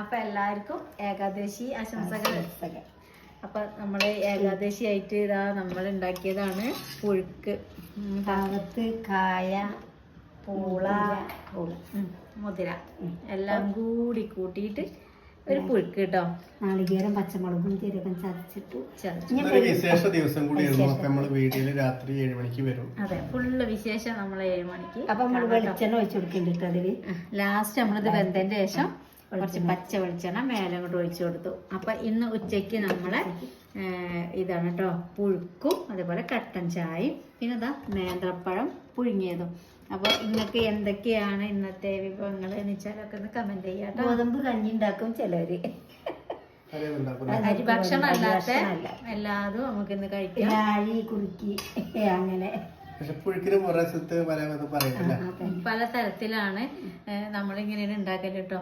അപ്പൊ എല്ലാവർക്കും ഏകാദശി ആശംസകൾ. അപ്പൊ നമ്മള് ഏകാദശി ആയിട്ട് ഇതാ നമ്മൾ ഉണ്ടാക്കിയതാണ് പുഴുക്ക്. ഭാഗത്ത് കായ, പൂള, മുതിര എല്ലാം കൂടി കൂട്ടിയിട്ട് ഒരു പുഴുക്ക് കേട്ടോ. നാളികേരം, പച്ചമുളകും, ജീരകം ചതച്ചിട്ടു. വിശേഷ ദിവസം കൂടിയായിരുന്നു. നമ്മൾ വീഡിയോയിൽ രാത്രി 7 മണിക്ക് വരും. അതെ, ഫുള്ള് വിശേഷം നമ്മൾ 7 മണിക്ക്. അപ്പൊ നമ്മൾ വെളിച്ചെണ്ണ ഒഴിച്ചു കൊടുക്കുന്നുണ്ട് അതില്. ലാസ്റ്റ് നമ്മളിത് വെന്തതിന്റെ ശേഷം കുറച്ച് പച്ച വെളിച്ചെണ്ണ മേലെ അങ്ങോട്ട് ഒഴിച്ചു കൊടുത്തു. അപ്പൊ ഇന്ന് ഉച്ചയ്ക്ക് നമ്മളെ ഇതാണ് കേട്ടോ, പുഴുക്കും അതേപോലെ കട്ടൻ ചായയും പിന്നെ ഇതാ നേന്ത്രപ്പഴം പുഴുങ്ങിയതും. അപ്പൊ ഇന്നൊക്കെ എന്തൊക്കെയാണ് ഇന്നത്തെ വിഭവങ്ങൾ എന്ന് വെച്ചാലൊക്കെ ഒന്ന് കമന്റ് ചെയ്യാം. ഗോതമ്പ് കഞ്ഞി ഉണ്ടാക്കും ചിലര്, അരി ഭക്ഷണം അല്ലാത്ത എല്ലാതും നമുക്ക് ഇന്ന് കഴിക്കാം. അരി കുറുക്കി അങ്ങനെ പല തരത്തിലാണ് നമ്മളിങ്ങനെയാണ് ഉണ്ടാക്കല് കേട്ടോ.